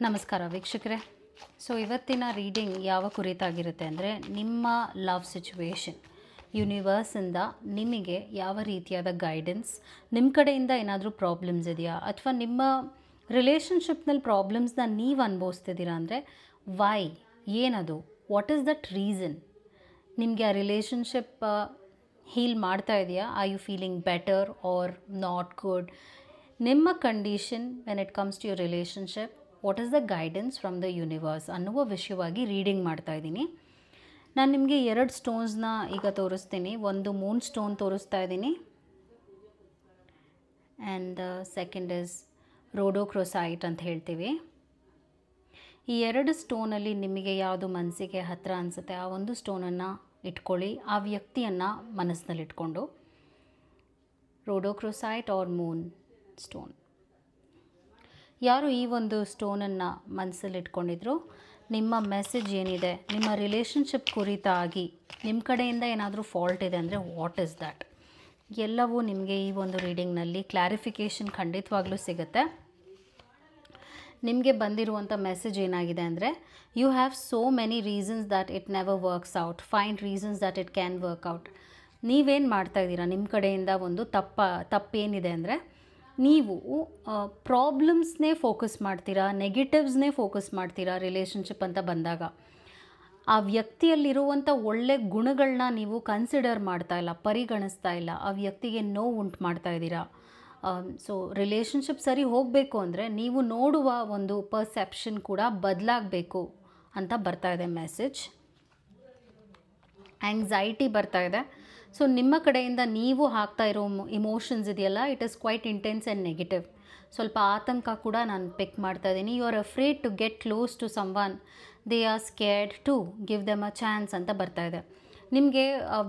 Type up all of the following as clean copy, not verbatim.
ನಮಸ್ಕಾರ ವೀಕ್ಷಕರೇ. ಸೊ ಇವತ್ತಿನ ರೀಡಿಂಗ್ ಯಾವ ಕುರಿತಾಗಿರುತ್ತೆ ಅಂದರೆ, ನಿಮ್ಮ ಲವ್ ಸಿಚುವೇಶನ್ ಯೂನಿವರ್ಸಿಂದ ನಿಮಗೆ ಯಾವ ರೀತಿಯಾದ ಗೈಡೆನ್ಸ್, ನಿಮ್ಮ ಕಡೆಯಿಂದ ಏನಾದರೂ ಪ್ರಾಬ್ಲಮ್ಸ್ ಇದೆಯಾ, ಅಥವಾ ನಿಮ್ಮ ರಿಲೇಷನ್ಶಿಪ್ನಲ್ಲಿ ಪ್ರಾಬ್ಲಮ್ಸ್ನ ನೀವು ಅನುಭವಿಸ್ತಿದ್ದೀರಾ ಅಂದರೆ ವೈ, ಏನದು, ವಾಟ್ ಈಸ್ ದಟ್ ರೀಸನ್, ನಿಮಗೆ ಆ ರಿಲೇಷನ್ಶಿಪ್ ಹೀಲ್ ಮಾಡ್ತಾ ಇದೆಯಾ, are you feeling better or not good, ನಿಮ್ಮ condition when it comes to your relationship, what is the guidance from the universe ಅನ್ನುವ ವಿಷಯವಾಗಿ ರೀಡಿಂಗ್ ಮಾಡ್ತಾಯಿದ್ದೀನಿ. ನಾನು ನಿಮಗೆ 2 ಸ್ಟೋನ್ಸ್ನ ಈಗ ತೋರಿಸ್ತೀನಿ. ಒಂದು ಮೂನ್ ಸ್ಟೋನ್ ತೋರಿಸ್ತಾ ಇದ್ದೀನಿ ಆ್ಯಂಡ್ ಸೆಕೆಂಡ್ ಇಸ್ ರೋಡೋಕ್ರೋಸೈಟ್ ಅಂತ ಹೇಳ್ತೀವಿ. ಈ 2 ಸ್ಟೋನಲ್ಲಿ ನಿಮಗೆ ಯಾವುದು ಮನಸ್ಸಿಗೆ ಹತ್ತಿರ ಅನಿಸುತ್ತೆ ಆ ಒಂದು ಸ್ಟೋನನ್ನು ಇಟ್ಕೊಳ್ಳಿ, ಆ ವ್ಯಕ್ತಿಯನ್ನು ಮನಸ್ಸಿನಲ್ಲಿ ಇಟ್ಕೊಂಡು. ರೋಡೋಕ್ರೋಸೈಟ್ ಆರ್ ಮೂನ್ ಸ್ಟೋನ್. ಯಾರು ಈ ಒಂದು ಸ್ಟೋನನ್ನು ಮನಸ್ಸಲ್ಲಿ ಇಟ್ಕೊಂಡಿದ್ರು, ನಿಮ್ಮ ಮೆಸೇಜ್ ಏನಿದೆ, ನಿಮ್ಮ ರಿಲೇಷನ್ಶಿಪ್ ಕುರಿತಾಗಿ ನಿಮ್ಮ ಕಡೆಯಿಂದ ಏನಾದರೂ ಫಾಲ್ಟ್ ಇದೆ ಅಂದರೆ ವಾಟ್ ಈಸ್ ದ್ಯಾಟ್, ಎಲ್ಲವೂ ನಿಮಗೆ ಈ ಒಂದು ರೀಡಿಂಗ್ನಲ್ಲಿ ಕ್ಲಾರಿಫಿಕೇಷನ್ ಖಂಡಿತವಾಗ್ಲೂ ಸಿಗುತ್ತೆ. ನಿಮಗೆ ಬಂದಿರುವಂಥ ಮೆಸೇಜ್ ಏನಾಗಿದೆ ಅಂದರೆ, you have so many reasons that it never works out, find reasons that it can work out. ನೀವೇನು ಮಾಡ್ತಾಯಿದ್ದೀರಾ, ನಿಮ್ಮ ಕಡೆಯಿಂದ ಒಂದು ತಪ್ಪೇನಿದೆ ಅಂದರೆ, ನೀವು ಪ್ರಾಬ್ಲಮ್ಸ್ನೇ ಫೋಕಸ್ ಮಾಡ್ತೀರಾ, ನೆಗೆಟಿವ್ಸ್ನೇ ಫೋಕಸ್ ಮಾಡ್ತೀರಾ. ರಿಲೇಷನ್ಶಿಪ್ ಅಂತ ಬಂದಾಗ ಆ ವ್ಯಕ್ತಿಯಲ್ಲಿರುವಂಥ ಒಳ್ಳೆ ಗುಣಗಳನ್ನ ನೀವು ಕನ್ಸಿಡರ್ ಮಾಡ್ತಾ ಇಲ್ಲ, ಪರಿಗಣಿಸ್ತಾ ಇಲ್ಲ, ಆ ವ್ಯಕ್ತಿಗೆ ನೋವು ಉಂಟು ಮಾಡ್ತಾ ಇದ್ದೀರಾ. ಸೊ ರಿಲೇಷನ್ಶಿಪ್ ಸರಿ ಹೋಗಬೇಕು ಅಂದರೆ ನೀವು ನೋಡುವ ಒಂದು ಪರ್ಸೆಪ್ಷನ್ ಕೂಡ ಬದಲಾಗಬೇಕು ಅಂತ ಬರ್ತಾ ಇದೆ ಮೆಸೇಜ್. ಆ್ಯಂಗ್ಸೈಟಿ ಬರ್ತಾ ಇದೆ. ಸೊ ನಿಮ್ಮ ಕಡೆಯಿಂದ ನೀವು ಹಾಕ್ತಾ ಇರೋ ಇಮೋಷನ್ಸ್ ಇದೆಯಲ್ಲ, it is quite intense and negative. ಸ್ವಲ್ಪ ಆತಂಕ ಕೂಡ ನಾನು ಪಿಕ್ ಮಾಡ್ತಾ ಇದ್ದೀನಿ. You are afraid to get close to someone, they are scared to give them a chance ಅಂತ ಬರ್ತಾ ಇದೆ. ನಿಮಗೆ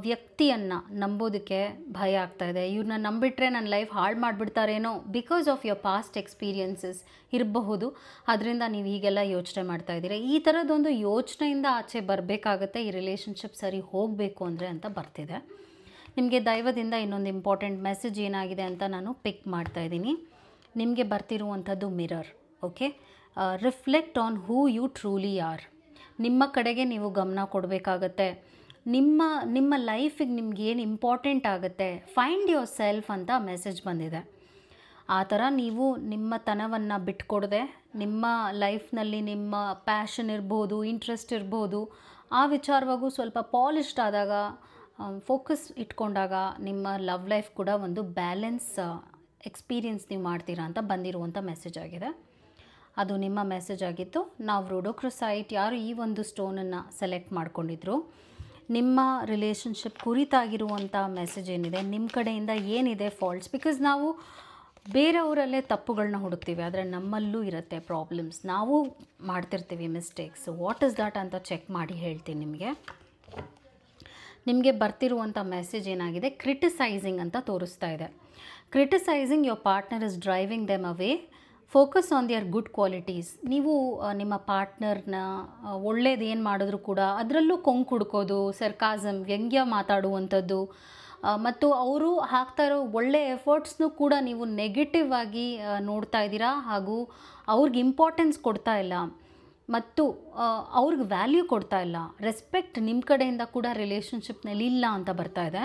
ವ್ಯಕ್ತಿಯನ್ನು ನಂಬೋದಕ್ಕೆ ಭಯ ಆಗ್ತಾ ಇದೆ. ಇವ್ರನ್ನ ನಂಬಿಟ್ರೆ ನನ್ನ ಲೈಫ್ ಹಾಳು ಮಾಡಿಬಿಡ್ತಾರೇನೋ, because of your past experiences ಇರಬಹುದು. ಅದರಿಂದ ನೀವು ಹೀಗೆಲ್ಲ ಯೋಚನೆ ಮಾಡ್ತಾ ಇದ್ದೀರಾ. ಈ ಥರದೊಂದು ಯೋಚನೆಯಿಂದ ಆಚೆ ಬರಬೇಕಾಗತ್ತೆ, ಈ ರಿಲೇಷನ್ಶಿಪ್ ಸರಿ ಹೋಗಬೇಕು ಅಂದರೆ ಅಂತ ಬರ್ತಿದೆ. ನಿಮಗೆ ದೈವದಿಂದ ಇನ್ನೊಂದು ಇಂಪಾರ್ಟೆಂಟ್ ಮೆಸೇಜ್ ಏನಾಗಿದೆ ಅಂತ ನಾನು ಪಿಕ್ ಮಾಡ್ತಾ ಇದ್ದೀನಿ. ನಿಮಗೆ ಬರ್ತಿರುವಂಥದ್ದು mirror. Okay, reflect on who you truly are. ನಿಮ್ಮ ಕಡೆಗೆ ನೀವು ಗಮನ ಕೊಡಬೇಕಾಗತ್ತೆ. ನಿಮ್ಮ ಲೈಫಿಗೆ ನಿಮ್ಗೆ ಏನು ಇಂಪಾರ್ಟೆಂಟ್ ಆಗುತ್ತೆ, ಫೈಂಡ್ ಯುವರ್ ಸೆಲ್ಫ್ ಅಂತ ಮೆಸೇಜ್ ಬಂದಿದೆ. ಆ ಥರ ನೀವು ನಿಮ್ಮ ತನವನ್ನು ಬಿಟ್ಕೊಡದೆ, ನಿಮ್ಮ ಲೈಫ್ನಲ್ಲಿ ನಿಮ್ಮ ಪ್ಯಾಷನ್ ಇರ್ಬೋದು, ಇಂಟ್ರೆಸ್ಟ್ ಇರ್ಬೋದು, ಆ ವಿಚಾರವಾಗೂ ಸ್ವಲ್ಪ ಪಾಲಿಶ್ಡ್ ಆದಾಗ, ಫೋಕಸ್ ಇಟ್ಕೊಂಡಾಗ ನಿಮ್ಮ ಲವ್ ಲೈಫ್ ಕೂಡ ಒಂದು ಬ್ಯಾಲೆನ್ಸ್ ಎಕ್ಸ್ಪೀರಿಯನ್ಸ್ ನೀವು ಮಾಡ್ತೀರಾ ಅಂತ ಬಂದಿರುವಂಥ ಮೆಸೇಜ್ ಆಗಿದೆ. ಅದು ನಿಮ್ಮ ಮೆಸೇಜ್ ಆಗಿತ್ತು. ನಾವು ರೋಡೋಕ್ರೋಸೈಟ್ ಯಾರು ಈ ಒಂದು ಸ್ಟೋನನ್ನು ಸೆಲೆಕ್ಟ್ ಮಾಡ್ಕೊಂಡಿದ್ರು, ನಿಮ್ಮ ರಿಲೇಷನ್ಶಿಪ್ ಕುರಿತಾಗಿರುವಂಥ ಮೆಸೇಜ್ ಏನಿದೆ, ನಿಮ್ಮ ಕಡೆಯಿಂದ ಏನಿದೆ ಫಾಲ್ಟ್ಸ್, ಬಿಕಾಸ್ ನಾವು ಬೇರೆಯವರಲ್ಲೇ ತಪ್ಪುಗಳನ್ನ ಹುಡುಕ್ತೀವಿ, ಆದರೆ ನಮ್ಮಲ್ಲೂ ಇರುತ್ತೆ ಪ್ರಾಬ್ಲಮ್ಸ್, ನಾವು ಮಾಡ್ತಿರ್ತೀವಿ ಮಿಸ್ಟೇಕ್ಸ್. ವಾಟ್ ಇಸ್ ದ್ಯಾಟ್ ಅಂತ ಚೆಕ್ ಮಾಡಿ ಹೇಳ್ತೀನಿ ನಿಮಗೆ. ನಿಮಗೆ ಬರ್ತಿರುವಂಥ ಮೆಸೇಜ್ ಏನಾಗಿದೆ, ಕ್ರಿಟಿಸೈಸಿಂಗ್ ಅಂತ ತೋರಿಸ್ತಾ ಇದೆ. Criticising your partner is driving them away, focus on their good qualities. ನೀವು ನಿಮ್ಮ ಪಾರ್ಟ್ನರ್ನ ಒಳ್ಳೇದು ಏನು ಮಾಡಿದ್ರು ಕೂಡ ಅದರಲ್ಲೂ ಕೊಂಕು ಹುಡ್ಕೋದು, ಸರ್ಕಾಸಮ್, ವ್ಯಂಗ್ಯ ಮಾತಾಡುವಂಥದ್ದು, ಮತ್ತು ಅವರು ಹಾಕ್ತಾ ಇರೋ ಒಳ್ಳೆ ಎಫರ್ಟ್ಸ್ನೂ ಕೂಡ ನೀವು ನೆಗೆಟಿವ್ ಆಗಿ ನೋಡ್ತಾ ಇದ್ದೀರಾ, ಹಾಗೂ ಅವ್ರಿಗೆ ಇಂಪಾರ್ಟೆನ್ಸ್ ಕೊಡ್ತಾ ಇಲ್ಲ ಮತ್ತು ಅವ್ರಿಗೆ ವ್ಯಾಲ್ಯೂ ಕೊಡ್ತಾ ಇಲ್ಲ. ರೆಸ್ಪೆಕ್ಟ್ ನಿಮ್ಮ ಕಡೆಯಿಂದ ಕೂಡ ರಿಲೇಷನ್ಶಿಪ್ನಲ್ಲಿ ಇಲ್ಲ ಅಂತ ಬರ್ತಾ ಇದೆ.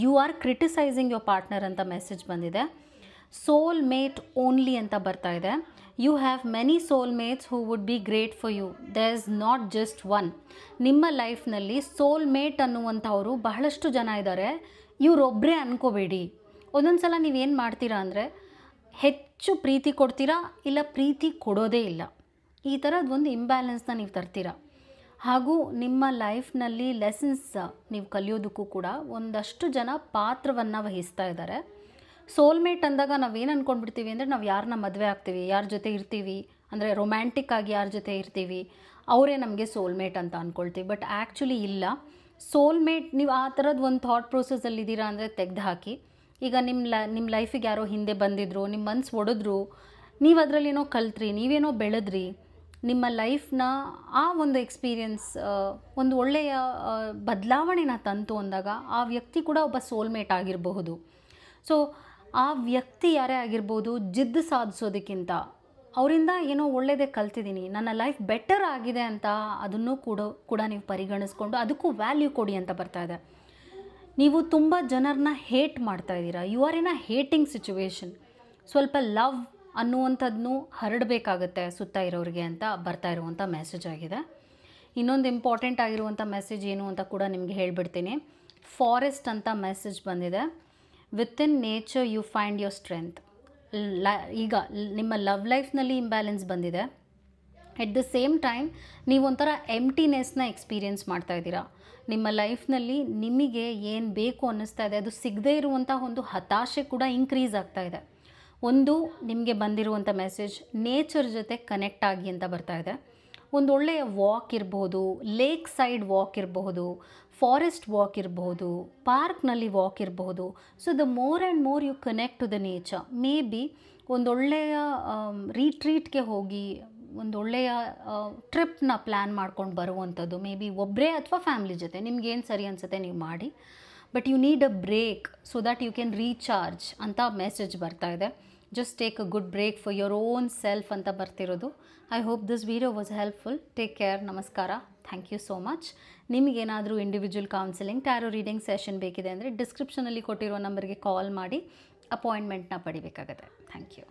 You are criticising your partner ಅಂತ ಮೆಸೇಜ್ ಬಂದಿದೆ. ಸೋಲ್ ಮೇಟ್ ಓನ್ಲಿ ಅಂತ ಬರ್ತಾ ಇದೆ. You have many soul mates who would be great for you, there is not just one. ನಿಮ್ಮ ಲೈಫ್ನಲ್ಲಿ ಸೋಲ್ ಮೇಟ್ ಅನ್ನುವಂಥವರು ಬಹಳಷ್ಟು ಜನ ಇದ್ದಾರೆ, ಇವರೊಬ್ಬರೇ ಅಂದ್ಕೋಬೇಡಿ. ಒಂದೊಂದು ಸಲ ನೀವೇನು ಮಾಡ್ತೀರಾ ಅಂದರೆ, ಹೆಚ್ಚು ಪ್ರೀತಿ ಕೊಡ್ತೀರಾ, ಇಲ್ಲ ಪ್ರೀತಿ ಕೊಡೋದೇ ಇಲ್ಲ. ಈ ಥರದ್ದು ಒಂದು ಇಂಬ್ಯಾಲೆನ್ಸ್ನ ನೀವು ತರ್ತೀರ. ಹಾಗೂ ನಿಮ್ಮ ಲೈಫ್ನಲ್ಲಿ ಲೆಸನ್ಸ್ ನೀವು ಕಲಿಯೋದಕ್ಕೂ ಕೂಡ ಒಂದಷ್ಟು ಜನ ಪಾತ್ರವನ್ನು ವಹಿಸ್ತಾ ಇದ್ದಾರೆ. ಸೋಲ್ಮೇಟ್ ಅಂದಾಗ ನಾವೇನು ಅಂದ್ಕೊಂಡ್ಬಿಡ್ತೀವಿ ಅಂದರೆ, ನಾವು ಯಾರನ್ನ ಮದುವೆ ಆಗ್ತೀವಿ, ಯಾರ ಜೊತೆ ಇರ್ತೀವಿ ಅಂದರೆ ರೊಮ್ಯಾಂಟಿಕ್ ಆಗಿ ಯಾರ ಜೊತೆ ಇರ್ತೀವಿ ಅವರೇ ನಮಗೆ ಸೋಲ್ಮೇಟ್ ಅಂತ ಅಂದ್ಕೊಳ್ತೀವಿ. ಬಟ್ ಆ್ಯಕ್ಚುಲಿ ಇಲ್ಲ. ಸೋಲ್ಮೇಟ್ ನೀವು ಆ ಥರದ್ದು ಒಂದು ಥಾಟ್ ಪ್ರೊಸೆಸ್ಸಲ್ಲಿದ್ದೀರಾ ಅಂದರೆ ತೆಗೆದು ಹಾಕಿ. ಈಗ ನಿಮ್ಮ ಲೈಫಿಗೆ ಯಾರೋ ಹಿಂದೆ ಬಂದಿದ್ರು, ನಿಮ್ಮ ಮನಸ್ಸು ಒಡೆದ್ರು, ನೀವು ಅದರಲ್ಲೇನೋ ಕಲ್ತ್ರಿ, ನೀವೇನೋ ಬೆಳೆದ್ರಿ, ನಿಮ್ಮ ಲೈಫ್ನ ಆ ಒಂದು ಎಕ್ಸ್ಪೀರಿಯನ್ಸ್ ಒಂದು ಒಳ್ಳೆಯ ಬದಲಾವಣೆನ ತಂತು ಅಂದಾಗ ಆ ವ್ಯಕ್ತಿ ಕೂಡ ಒಬ್ಬ ಸೋಲ್ಮೇಟ್ ಆಗಿರಬಹುದು. ಸೊ ಆ ವ್ಯಕ್ತಿ ಯಾರೇ ಆಗಿರ್ಬೋದು, ಜಿದ್ದು ಸಾಧಿಸೋದಕ್ಕಿಂತ ಅವರಿಂದ ಏನೋ ಒಳ್ಳೆಯದೇ ಕಲ್ತಿದ್ದೀನಿ, ನನ್ನ ಲೈಫ್ ಬೆಟರ್ ಆಗಿದೆ ಅಂತ ಅದನ್ನು ಕೂಡ ನೀವು ಪರಿಗಣಿಸ್ಕೊಂಡು ಅದಕ್ಕೂ ವ್ಯಾಲ್ಯೂ ಕೊಡಿ ಅಂತ ಬರ್ತಾ ಇದೆ. ನೀವು ತುಂಬ ಜನರನ್ನ ಹೇಟ್ ಮಾಡ್ತಾ ಇದ್ದೀರಾ, you are in a hating situation. ಸ್ವಲ್ಪ ಲವ್ ಅನ್ನುವಂಥದ್ದನ್ನು ಹರಡಬೇಕಾಗತ್ತೆ ಸುತ್ತ ಇರೋರಿಗೆ ಅಂತ ಬರ್ತಾ ಇರುವಂಥ ಮೆಸೇಜ್ ಆಗಿದೆ. ಇನ್ನೊಂದು ಇಂಪಾರ್ಟೆಂಟ್ ಆಗಿರುವಂಥ ಮೆಸೇಜ್ ಏನು ಅಂತ ಕೂಡ ನಿಮಗೆ ಹೇಳಿಬಿಡ್ತೀನಿ. ಫಾರೆಸ್ಟ್ ಅಂತ ಮೆಸೇಜ್ ಬಂದಿದೆ. Within nature you find your strength. ಈಗ ನಿಮ್ಮ ಲವ್ ಲೈಫ್ನಲ್ಲಿ ಇಂಬ್ಯಾಲೆನ್ಸ್ ಬಂದಿದೆ. ಎಟ್ ದ ಸೇಮ್ ಟೈಮ್ ನೀವೊಂಥರ ಎಂಟಿನೆಸ್ನ ಎಕ್ಸ್ಪೀರಿಯೆನ್ಸ್ ಮಾಡ್ತಾ ಇದ್ದೀರಾ. ನಿಮ್ಮ ಲೈಫ್ನಲ್ಲಿ ನಿಮಗೆ ಏನು ಬೇಕು ಅನ್ನಿಸ್ತಾ ಇದೆ ಅದು ಸಿಗದೇ ಇರುವಂಥ ಒಂದು ಹತಾಶೆ ಕೂಡ ಇನ್ಕ್ರೀಸ್ ಆಗ್ತಾ ಇದೆ. ಒಂದು ನಿಮಗೆ ಬಂದಿರುವಂಥ ಮೆಸೇಜ್ ನೇಚರ್ ಜೊತೆ ಕನೆಕ್ಟ್ ಆಗಿ ಅಂತ ಬರ್ತಾ ಇದೆ. ಒಂದು ಒಳ್ಳೆಯ ವಾಕ್ ಇರಬಹುದು, ಲೇಕ್ ಸೈಡ್ ವಾಕ್ ಇರಬಹುದು, ಫಾರೆಸ್ಟ್ ವಾಕ್ ಇರಬಹುದು, ಪಾರ್ಕ್ನಲ್ಲಿ ವಾಕ್ ಇರಬಹುದು. So the more and more you connect to the nature, maybe ಒಂದೊಳ್ಳೆಯ ರೀಟ್ರೀಟ್ಗೆ ಹೋಗಿ ಒಂದೊಳ್ಳೆಯ ಟ್ರಿಪ್ನ ಪ್ಲ್ಯಾನ್ ಮಾಡ್ಕೊಂಡು ಬರುವಂಥದ್ದು, ಮೇ ಬಿ ಒಬ್ಬರೇ ಅಥವಾ ಫ್ಯಾಮ್ಲಿ ಜೊತೆ, ನಿಮ್ಗೇನು ಸರಿ ಅನಿಸುತ್ತೆ ನೀವು ಮಾಡಿ. But you need a break so that you can recharge ಅಂತ ಮೆಸೇಜ್ ಬರ್ತಾ ಇದೆ. Just take a good break for your own self ಅಂತ ಬರ್ತಿರೋದು. I hope this video was helpful. Take care. ನಮಸ್ಕಾರ. Thank you so much. ನಿಮಗೇನಾದರೂ individual counselling, tarot reading session ಬೇಕಿದೆ ಅಂದರೆ ಡಿಸ್ಕ್ರಿಪ್ಷನಲ್ಲಿ ಕೊಟ್ಟಿರೋ ನಂಬರ್ಗೆ ಕಾಲ್ ಮಾಡಿ ಅಪಾಯಿಂಟ್ಮೆಂಟ್ನ ಪಡಿಬೇಕಾಗತ್ತೆ. Thank you.